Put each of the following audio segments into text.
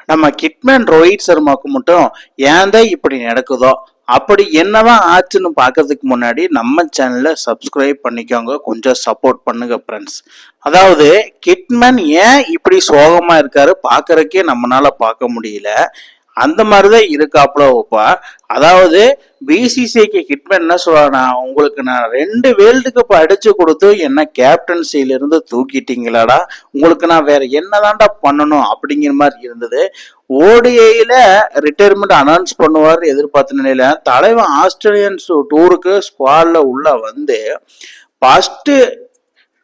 நம்ம கிட்மேன் ரோஹித் சர்மாவுக்கு மட்டும் ஏன் தான் இப்படி நடக்குதோ, அப்படி என்னதான் ஆச்சுன்னு பார்க்கறதுக்கு முன்னாடி நம்ம சேனலை சப்ஸ்கிரைப் பண்ணிக்கோங்க, கொஞ்சம் சப்போர்ட் பண்ணுங்க ஃப்ரெண்ட்ஸ். அதாவது கிட்மேன் ஏன் இப்படி சோகமா இருக்காரு பார்க்கறக்கே நம்மளால பார்க்க முடியல. அந்த மாதிரிதான் இருக்காப்புல ஓப்பா. அதாவது பிசிசிஐக்கு ஹிட்மேன் என்ன சொல்றானா, உங்களுக்கு நான் 2 வேர்ல்டு கப் அடிச்சு கொடுத்து என்ன கேப்டன்சில இருந்து தூக்கிட்டீங்களாடா, உங்களுக்கு நான் வேற என்னதான்டா பண்ணணும் அப்படிங்கிற மாதிரி இருந்தது. ஓடிஐல ரிட்டையர்மெண்ட் அனௌன்ஸ் பண்ணுவார் எதிர்பார்த்த நிலையில தலைவன் ஆஸ்திரேலியன் டூருக்கு ஸ்குவாட்ல உள்ள வந்து ஃபர்ஸ்ட்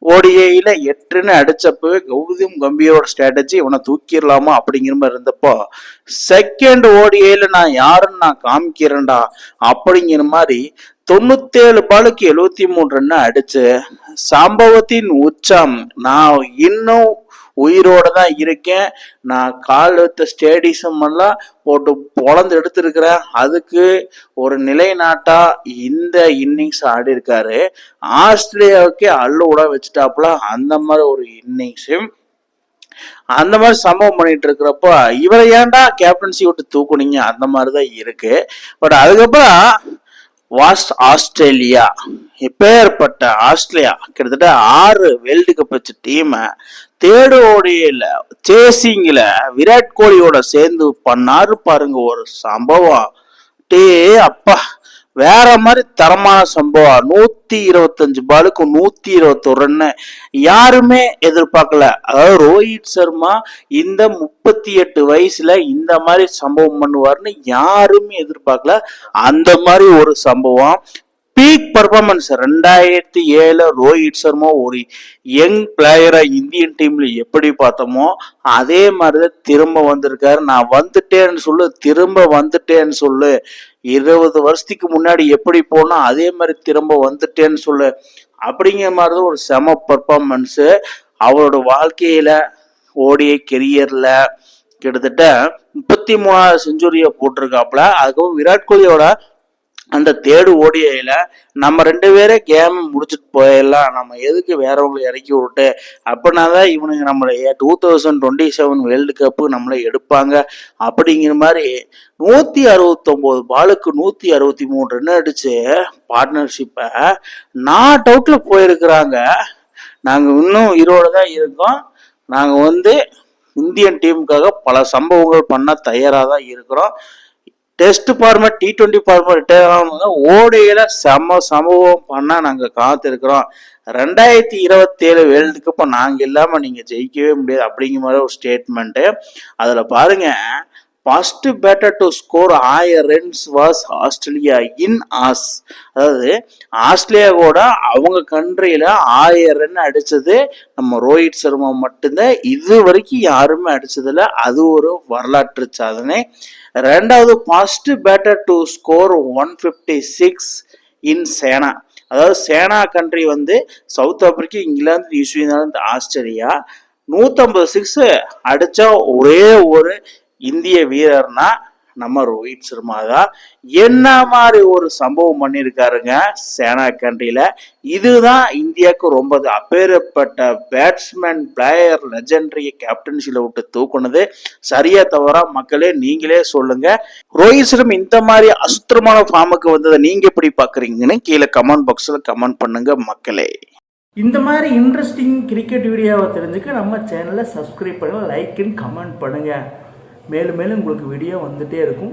ஓடிஐல 8 அடிச்சப்பவே கௌதம் கம்பீரோட ஸ்ட்ராட்டஜி இவனை தூக்கிடலாமா அப்படிங்கிற மாதிரி இருந்தப்போ, செகண்ட் ஓடிஐல நான் யாருன்னு நான் காமிக்கிறேன்டா அப்படிங்கிற மாதிரி 97 பாலுக்கு 73 ரன் அடிச்சு சம்பவத்தின் உச்சம். நான் இன்னும் உயிரோட தான் இருக்கேன், நான் கால் வைத்த ஸ்டேடிசம் எல்லாம் போட்டு பொழந்து எடுத்திருக்கிறேன், அதுக்கு ஒரு நிலைநாட்டா இந்த இன்னிங்ஸ் ஆடி இருக்காரு. ஆஸ்திரேலியாவுக்கே அள்ளுவிட வச்சுட்டாப்புல அந்த மாதிரி ஒரு இன்னிங்ஸ். அந்த மாதிரி சம்பவம் பண்ணிட்டு இருக்கிறப்போ இவரை ஏன்டா கேப்டன்சி விட்டு தூக்குனீங்க அந்த மாதிரிதான் இருக்கு. பட் அதுக்கப்புறம் ஆஸ்திரேலியா இப்பேற்பட்ட ஆஸ்திரேலியா கிட்டத்தட்ட 6 வேர்ல்டு கப் வச்ச டீமை தேர்ட் ஓடிஐல சேசிங்ல விராட் கோலியோட சேர்ந்து பண்ணாரு பாருங்க ஒரு சம்பவம். டே அப்பா, வேற மாதிரி தரமான சம்பவம். 125 பாலுக்கு 121 ரன்னு யாருமே எதிர்பார்க்கல. அதாவது ரோஹித் சர்மா இந்த 38 வயசுல இந்த மாதிரி சம்பவம் பண்ணுவார்னு யாருமே எதிர்பார்க்கல. அந்த மாதிரி ஒரு சம்பவம். பீக் பர்ஃபார்மன்ஸ் 2007 ரோஹித் சர்மா ஒரு யங் பிளேயரா இந்தியன் டீம்ல எப்படி பார்த்தோமோ அதே மாதிரிதான் திரும்ப வந்திருக்காரு. நான் வந்துட்டேன்னு சொல்லு, திரும்ப வந்துட்டேன்னு சொல்லு. 20 வருஷத்துக்கு முன்னாடி எப்படி போனா அதே மாதிரி திரும்ப வந்துட்டேன்னு சொல்லு அப்படிங்கிற மாதிரிதான் ஒரு செம பர்ஃபார்மன்ஸ். அவரோட வாழ்க்கையில ஓடிய கெரியர்ல கிட்டத்தட்ட 33வது செஞ்சுரியை போட்டிருக்காப்புல. அதுக்கப்புறம் விராட் கோலியோட அந்த தேர்டு ஓடிஐல நம்ம 2 பேரே கேம் முடிச்சுட்டு போயிடலாம், நம்ம எதுக்கு வேறவங்களை இறக்கி விட்டு அப்படின்னாதான் இவனுங்க நம்மளை 2027 வேர்ல்டு கப்பு நம்மளை எடுப்பாங்க அப்படிங்கிற மாதிரி 169 பாலுக்கு 163 ரன் அடிச்சு பார்ட்னர்ஷிப்பை நாட் அவுட்ல போயிருக்கிறாங்க. நாங்க இன்னும் உயிரோட தான் இருக்கோம். நாங்க இந்தியன் டீமுக்காக பல சம்பவங்கள் பண்ண தயாராக தான் இருக்கிறோம். Test format T20 format retire ஆனவங்க ஓடிஐல சம்பவம் பண்ணா நாங்க காத்திருக்கிறோம். 2027 வேர்ல்டு கப் நாங்க இல்லாம நீங்க ஜெயிக்கவே முடியாது அப்படிங்கிற மாதிரி ஒரு ஸ்டேட்மெண்ட். அதுல பாருங்க, first batter to score 1000 runs was Australia in Aus. அதாவது ஆஸ்திரேலியாவோட அவங்க கண்ட்ரியில 1000 ரன் அடிச்சது நம்ம ரோஹித் சர்மா மட்டும்தான். இது வரைக்கும் யாருமே அடிச்சதில்ல, அது ஒரு வரலாற்று சாதனை. 2வது first batter to score 156 in SENA. அதாவது SENA country South Africa, England, New Zealand, Australia 156 அடிச்ச ஒரே ஒரு இந்திய வீரர்னா நம்ம ரோஹித் சர்மா தான். என்ன மாதிரி ஒரு சம்பவம் பண்ணியிருக்காருங்க சேனா கண்ட்ரியில. இதுதான் இந்தியாவுக்கு ரொம்ப அப்பேற்பட்ட பேட்ஸ்மேன் பிளேயர் லெஜெண்டரி கேப்டன்சில விட்டு தூக்குனது சரியா தவறா மக்களே நீங்களே சொல்லுங்க. ரோஹித் சர்மா இந்த மாதிரி அசுத்தமான ஃபார்முக்கு வந்ததை நீங்க எப்படி பாக்குறீங்கன்னு கீழே கமெண்ட் பாக்ஸ்ல கமெண்ட் பண்ணுங்க மக்களே. இந்த மாதிரி இன்ட்ரெஸ்டிங் கிரிக்கெட் வீடியோவை தெரிஞ்சுக்க நம்ம சேனலை சப்ஸ்கிரைப் பண்ணுங்க, லைக் அண்ட் கமெண்ட் பண்ணுங்க. மேலும் மேலும் உங்களுக்கு வீடியோ வந்துட்டே இருக்கும்.